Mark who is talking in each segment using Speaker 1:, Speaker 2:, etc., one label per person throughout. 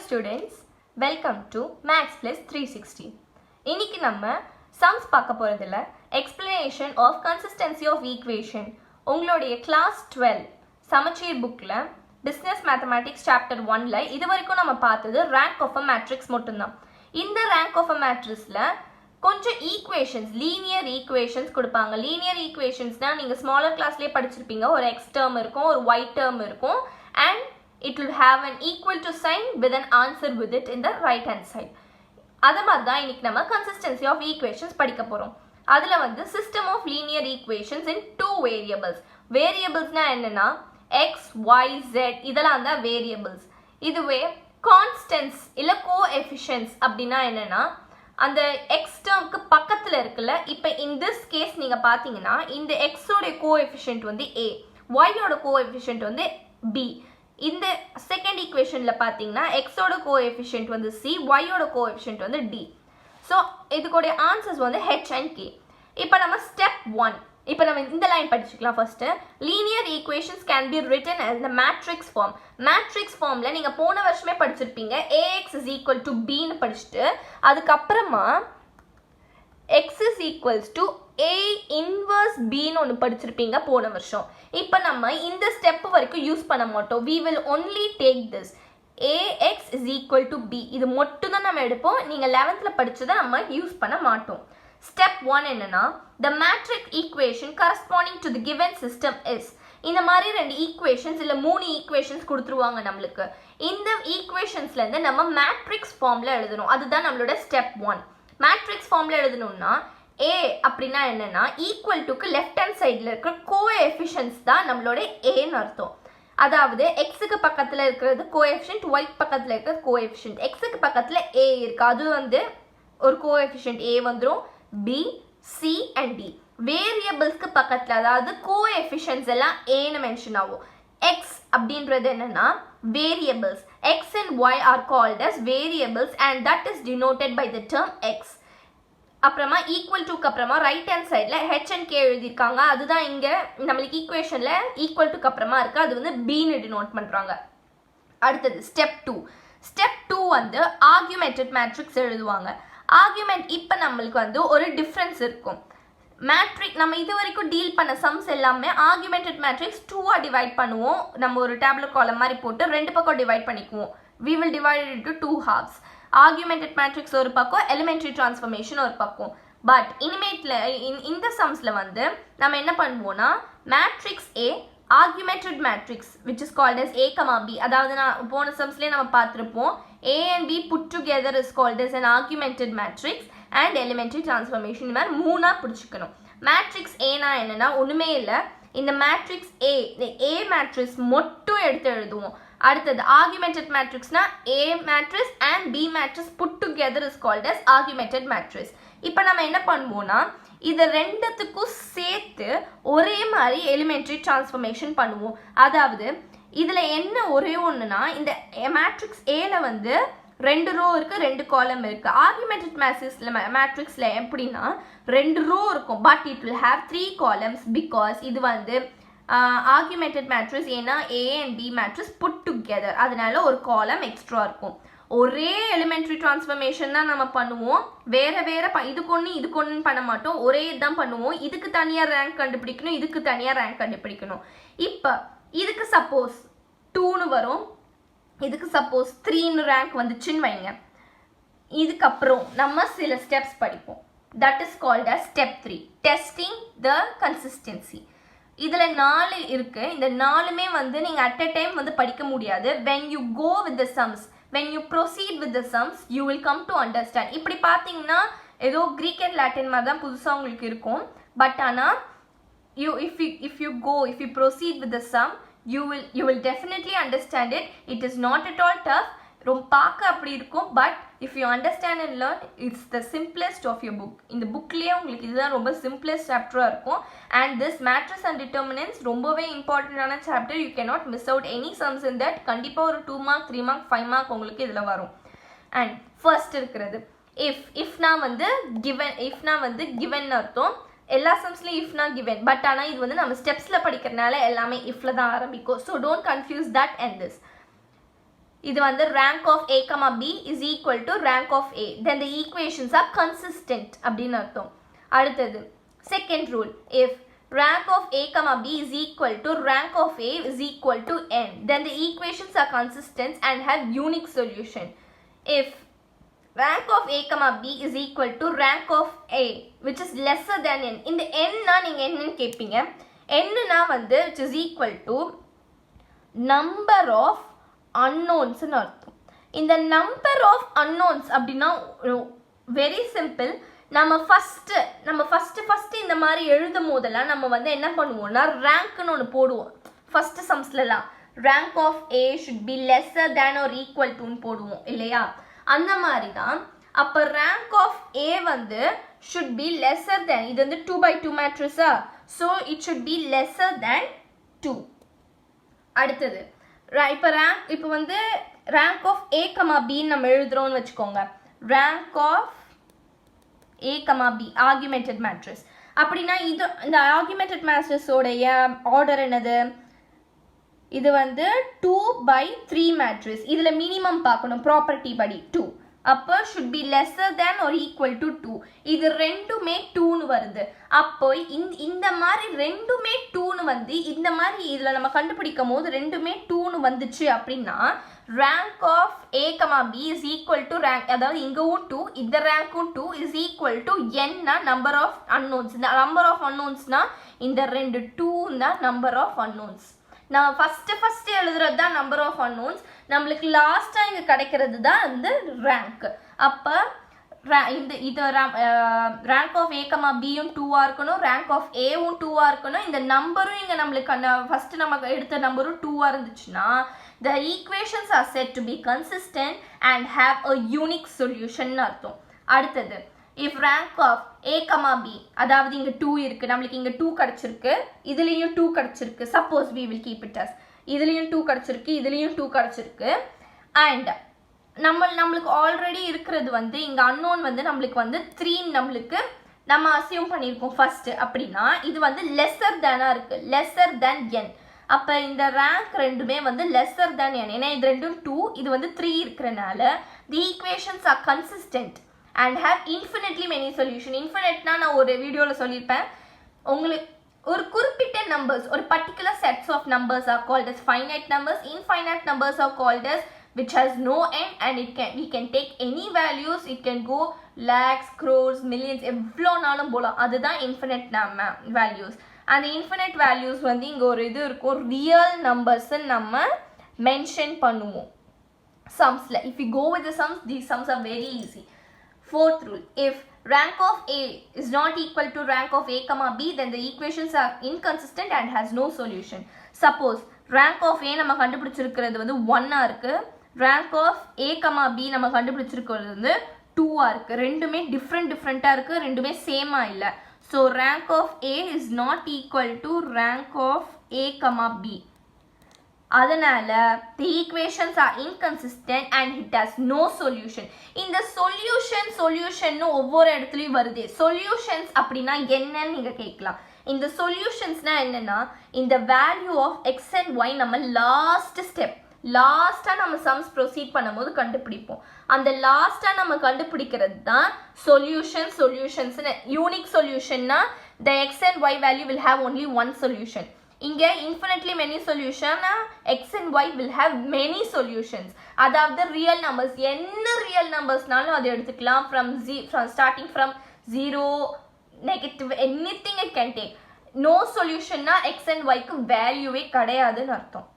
Speaker 1: students, welcome to Max Plus 360. இன்னைக்கு நம்ம sums பார்க்க போறதில்ல explanation of consistency of equation. உங்களுடைய class 12 சமச்சீர் bookல business mathematics chapter 1ல இதுவரைக்கும் நம்ம பார்த்தது rank of a matrix மட்டும்தான். இந்த rank of a matrixல கொஞ்சம் equations, linear equations கொடுப்பாங்க. linear equationsனா நீங்க smaller classலயே படிச்சிருப்பீங்க. ஒரு x term இருக்கும், ஒரு y term இருக்கும், and it will have an equal to sign with an answer with it in the right hand side. அதே மாதிரி தான் இன்னைக்கு நம்ம consistency of equations படிக்க போறோம். அதுல வந்து system of linear equations in two variables. variablesனா என்னன்னா x, y, z இதெல்லாம் தான் variables. இதுவே constants இல்ல coefficients அப்படினா என்னன்னா அந்த x termக்கு பக்கத்துல இருக்குல்ல. இப்போ in this case நீங்க பாத்தீங்கன்னா இந்த x ஓட coefficient வந்து a, y ஓட coefficient வந்து b. இந்த செகண்ட் ஈக்குவேஷன்ல பாத்தீங்கன்னா x ஓட கோஎஃபிஷியன்ட் வந்து c, y ஓட கோஎஃபிஷியன்ட் வந்து d. சோ இதுக்கோட ஆன்சர்ஸ் வந்து h and k. இப்போ நம்ம ஸ்டெப் 1. இப்போ நம்ம இந்த லைன் படிச்சுக்கலாம். First linear equations can be written as the matrix form. Matrix ஃபார்ம்ல நீங்க போன வருஷமே படிச்சிருப்பீங்க. ax is equal to b ன்னு படிச்சிட்டு அதுக்கு அப்புறமா x is equals to a inverse b ன்னு ஒன்னு படிச்சிருப்பீங்க போன வருஷம். இப்போ நம்ம இந்த ஸ்டெப் வரைக்கும் யூஸ் பண்ண மாட்டோம். we will only take this ax is equal to b. இது மட்டும் தான் நம்ம எடுப்போம். நீங்க 11thல படிச்சதை நம்ம யூஸ் பண்ண மாட்டோம். ஸ்டெப் 1 என்னன்னா the matrix equation corresponding to the given system is. இந்த மாதிரி ரெண்டு ஈக்குவேஷன்ஸ் இல்ல மூணு ஈக்குவேஷன்ஸ் கொடுத்துருவாங்க நம்மளுக்கு. இந்த ஈக்குவேஷன்ஸ்ல இருந்து நம்ம மேட்ரிக்ஸ் ஃபார்ம்ல எழுதணும். அதுதான் நம்மளோட ஸ்டெப் 1. மேட்ரிக்ஸ் ஃபார்ம்ல எழுதணும்னா a அப்படினா என்னன்னா ஈக்குவல் டுக்கு லெஃப்ட் ஹேண்ட் சைடுல இருக்கிற கோஎஃபிஷியன்ட்ஸ் தான் நம்மளோட a ன்னு அர்த்தம். அதாவது x க்கு பக்கத்துல இருக்கிறது கோஎஃபிஷியன்ட், y க்கு பக்கத்துல இருக்கிறது கோஎஃபிஷியன்ட். x க்கு பக்கத்துல a இருக்கு, அது வந்து ஒரு கோஎஃபிஷியன்ட் a வந்துரும். b, c and d. வேரியபிள்ஸ்க்கு பக்கத்துல அதாவது கோஎஃபிஷியன்ட்ஸ் எல்லாம் a ன்னு மென்ஷன் ஆகும். x அப்படின்றது என்னன்னா variables. x and y are called as variables and that is denoted by the term x. அப்புறமா ஈக்குவல் டுக்கு அப்புறமா ரைட் ஹேண்ட் சைடில் h and k எழுதியிருக்காங்க. அதுதான் இங்கே நம்மளுக்கு ஈக்குவேஷனில் ஈக்குவல் டுக்கு அப்புறமா இருக்குது. அது வந்து பின்னு டினோட் பண்ணுறாங்க. அடுத்தது ஸ்டெப் 2. ஸ்டெப் 2 வந்து ஆர்குமெண்டட் மேட்ரிக்ஸ் எழுதுவாங்க. ஆர்குமெண்ட் இப்போ நம்மளுக்கு வந்து ஒரு டிஃப்ரென்ஸ் இருக்கும். மேட்ரிக் நம்ம இது வரைக்கும் டீல் பண்ண சம்ஸ் எல்லாமே ஆர்குமெண்டட் மேட்ரிக்ஸ் 2ஆக டிவைட் பண்ணுவோம். நம்ம ஒரு டேப்லெட் காலம் மாதிரி போட்டு ரெண்டு பக்கம் டிவைட் பண்ணிக்குவோம். we will divide it into two halves. Augmented matrix ஒரு பக்கம், எலிமெண்ட்ரி டிரான்ஸ்ஃபர்மேஷன் ஒரு பக்கம். பட் இனிமேட்ல இந்த சம்ஸ்ல வந்து நம்ம என்ன பண்ணுவோம்னா matrix A augmented matrix which is called as A, B. அதாவது நான் போன சம்ஸ்லயே நம்ம பார்த்திருப்போம் A and B put together is called as an augmented matrix and elementary transformation. இந்த மாதிரி மூணா பிடிச்சுக்கணும். மேட்ரிக்ஸ் Aனா என்னன்னா ஒண்ணுமே இல்லை, இந்த மேட்ரிக்ஸ் A மேட்ரிக்ஸ் மட்டும் எடுத்து எழுதுவோம். அடுத்தது ஆர்குமெண்டட் மேட்ரிக்ஸ்னா A matrix and B matrix put together is called as augmented matrix. இப்போ நம்ம என்ன பண்ணுவோம்னா இது ரெண்டுத்துக்கும் சேர்த்து ஒரே மாதிரி எலிமெண்ட்ரி டிரான்ஸ்ஃபர்மேஷன் பண்ணுவோம். அதாவது இதுல என்ன ஒரே ஒண்ணுனா இந்த மேட்ரிக்ஸ் Aல வந்து ரெண்டு ரோ இருக்கு, ரெண்டு காலம் இருக்கு. ஆர்குமெண்டட் மேட்ரிக்ஸ்ல எப்படின்னா ரெண்டு ரோ இருக்கும், but it will have 3 columns because இது வந்து ஆர்குமெண்டட் மேட்ரிக்ஸ் ஏன்னா A and B matrix put together, அதனால ஒரு காலம் எக்ஸ்ட்ரா இருக்கும். ஒரே எலிமெண்ட்ரி டிரான்ஸ்ஃபர்மேஷன் தான் நம்ம பண்ணுவோம். வேற வேற இதுக்கு ஒன்று பண்ண மாட்டோம், ஒரே இதுதான் பண்ணுவோம். இதுக்கு தனியாக ரேங்க் கண்டுபிடிக்கணும், இதுக்கு தனியாக ரேங்க் கண்டுபிடிக்கணும். இப்போ இதுக்கு சப்போஸ் 2ன்னு வரும், இதுக்கு சப்போஸ் 3ன்னு ரேங்க் வந்துச்சுன்னு வைங்க. இதுக்கப்புறம் நம்ம சில ஸ்டெப்ஸ் படிப்போம். That is called as step 3, testing the consistency. இதுல 4 இருக்கு. இந்த 4மே வந்து நீங்க at a time வந்து படிக்க முடியாது. when you go with the sums, when you proceed with the sums, you will come to understand. இப்படி பாத்தீங்கன்னா ஏதோ Greek and Latin மாதிரி தான் புதுசா உங்களுக்கு இருக்கும். பட் ஆனா if you proceed with the sum, you will definitely understand it. It is not at all tough. ரொம்ப பார்க்க அப்படி இருக்கும், but if you understand and learn it's the simplest of your book. இந்த புக்லேயே உங்களுக்கு இதுதான் ரொம்ப சிம்பிளஸ்ட் சாப்டராக இருக்கும். And this matrix and determinants ரொம்பவே இம்பார்ட்டண்டான chapter. You can not miss out any sums in that. கண்டிப்பாக ஒரு 2 மார்க் 3 மார்க் 5 மார்க் உங்களுக்கு இதில் வரும். அண்ட் ஃபர்ஸ்ட் இருக்கிறது இஃப்னா வந்து கிவன் அர்த்தம். எல்லா சம்ஸ்லையும் இஃப்னா கிவன், பட் ஆனால் இது வந்து நம்ம ஸ்டெப்ஸில் படிக்கிறதுனால எல்லாமே இஃப்ல தான் ஆரம்பிக்கும். So don't confuse that and this. இது வந்து rank of a comma b is equal to rank of a, then the equations are consistent அப்படின்னு அர்த்தம். அடுத்தது second rule, if rank of a comma b is equal to rank of a is equal to n, then the equations are consistent and have unique solution. If rank of a comma b is equal to rank of a which is lesser than n, இந்த n னா நீங்க என்னன்னு கேட்பீங்க. n னா வந்து which is equal to number of unknowns னு அர்த்தம். இந்த number of unknowns அப்படின்னா very simple. நம்ம ஃபர்ஸ்ட் இந்த மாதிரி எழுதும் போதெல்லாம் நம்ம வந்து என்ன பண்ணுவோம்னா ரேங்க்னு ஒன்று போடுவோம். ஃபர்ஸ்ட் சம்ஸ்லலாம் rank of a should be lesser than or equal to னு போடுவோம் இல்லையா? அந்த மாதிரி தான் அப்போ rank of a வந்து should be lesser than, இது வந்து 2/2 மேட்ரிக்ஸா, so it should be lesser than 2. அடுத்தது இப்போ வந்து rank of a comma b நம்ம எழுதுறோம்னு வச்சுக்கோங்க. rank of a comma b augmented matrix. அப்படின்னா இது இந்த augmented matrix உடைய ஆர்டர் என்னது? இது வந்து 2/3 matrix. இதுல மினிமம் பார்க்கணும் ப்ராப்பர்ட்டி படி 2. அப்போ should be lesser than or equal to 2. இது ரெண்டுமே 2னு வருது. அப்போ இந்த மாதிரி ரெண்டுமே 2னு வந்து இந்த மாதிரி இதுல நம்ம கண்டுபிடிக்கும் போது ரெண்டுமே 2னு வந்துச்சு அப்படின்னா rank of a comma b is equal to rank, அதாவது இங்கவும் 2 இந்த ரேங்க்கும் 2 is equal to n னா number of unknowns. இந்த number of unknowns னா இந்த ரெண்டு 2 னா number of unknowns. நான் ஃபர்ஸ்ட் எழுதுறது தான் நம்பர் ஆஃப் அன்னோன்ஸ், நம்மளுக்கு லாஸ்ட்டாக இங்கே கிடைக்கிறது தான் வந்து ரேங்க். அப்போ இது ரேங்க் ஆஃப் ஏ கமா பியும் 2ஆக இருக்கணும், ரேங்க் ஆஃப் ஏவும் 2ஆக இருக்கணும். இந்த நம்பரும் இங்கே நம்மளுக்கு ஃபர்ஸ்ட் நம்ம எடுத்த நம்பரும் 2ஆக இருந்துச்சுன்னா the equations are said to be consistent and have a unique solution அர்த்தம். அடுத்தது if rank of a comma b, அதாவது இங்க 2 இருக்கு, நம்மளுக்கு இங்க 2 கிடைச்சிருக்கு, இதுலயும் 2 கிடைச்சிருக்கு, suppose we will keep it as இதுலயும் 2 கிடைச்சிருக்கு, இதுலயும் 2 கிடைச்சிருக்கு, and நம்மளுக்கு ஆல்ரெடி இருக்கிறது வந்து இங்க unknown வந்து நம்மளுக்கு வந்து 3 நம்மளுக்கு நம்ம அசியூம் பண்ணியிருக்கோம் ஃபர்ஸ்ட். அப்படின்னா இது வந்து லெஸர் தேனா இருக்கு, லெஸர் தேன் n. அப்ப இந்த ரேங்க் ரெண்டுமே வந்து லெஸர் தேன் n, ஏன்னா இது ரெண்டும் 2, இது வந்து 3 இருக்கிறனால the equations are consistent and have infinitely many solution. Infinite நான் ஒரு வீடியோல சொல்லியிருப்பேன். உங்களுக்கு ஒரு குறிப்பிட்ட நம்பர்ஸ், ஒரு particular sets of numbers are called as finite numbers. Infinite numbers are called as which has no end and we can take any values. It can go lakhs, crores, millions, எவ்வளோனாலும் போலாம். அதுதான் infinite values. அந்த infinite values வந்து இங்க ஒரு இது இருக்கும், real numbers நம்ம mention பண்ணுவோம் sumsல. If we go with the sums, these sums are very easy. Fourth rule, if rank of a is not equal to rank of a comma b, then the equations are inconsistent and has no solution. Suppose rank of a நம்ம கண்டுபிடிச்சிருக்கிறது வந்து 1ஆ இருக்கு, rank of a comma b நம்ம கண்டுபிடிச்சிருக்கிறது வந்து 2ஆ இருக்கு. ரெண்டுமே டிஃப்ரெண்டா இருக்கு, ரெண்டுமே சேமா இல்ல. So rank of a is not equal to rank of a comma b. அதனால the equations are inconsistent and it has no solution. இந்த solution ஒவ்வொரு இடத்துலயும் வருது. solutions அப்படின்னா என்னன்னு நீங்க கேட்கலாம். இந்த solutionsனா என்னன்னா இந்த value of x and y நம்ம லாஸ்டா நம்ம sums proceed பண்ணும்போது கண்டுபிடிப்போம். அந்த லாஸ்டா நம்ம கண்டுபிடிக்கிறது தான் solutions. unique solutionனா the x and y value will have only one solution. இங்க infinitely many solution, x and y will have many solutions. அதாவது real numbers, என்ன real numbersனாலும் அதை எடுத்துக்கலாம். from starting from 0, negative, anything it can take. no solutionனா x and y க்கு வேல்யூவே கிடையாதுன்னு அர்த்தம்.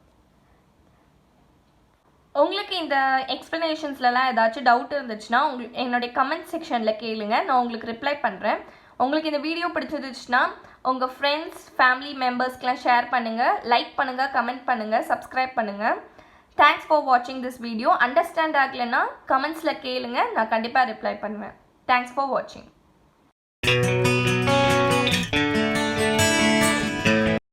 Speaker 1: உங்களுக்கு இந்த எக்ஸ்பிளனேஷன்ஸ்லாம் ஏதாச்சும் டவுட் இருந்துச்சுன்னா என்னுடைய கமெண்ட் செக்ஷனில் கேளுங்க, நான் உங்களுக்கு ரிப்ளை பண்ணுறேன். உங்களுக்கு இந்த வீடியோ பிடிச்சிருந்துச்சுன்னா உங்கள் ஃப்ரெண்ட்ஸ் ஃபேமிலி மெம்பர்ஸ்க்கெலாம் ஷேர் பண்ணுங்கள், லைக் பண்ணுங்கள், கமெண்ட் பண்ணுங்கள், சப்ஸ்கிரைப் பண்ணுங்கள். தேங்க்ஸ் ஃபார் வாட்சிங் திஸ் வீடியோ. அண்டர்ஸ்டாண்ட் ஆகலைன்னா கமெண்ட்ஸில் கேளுங்க, நான் கண்டிப்பாக ரிப்ளை பண்ணுவேன். தேங்க்ஸ் ஃபார் வாட்சிங்.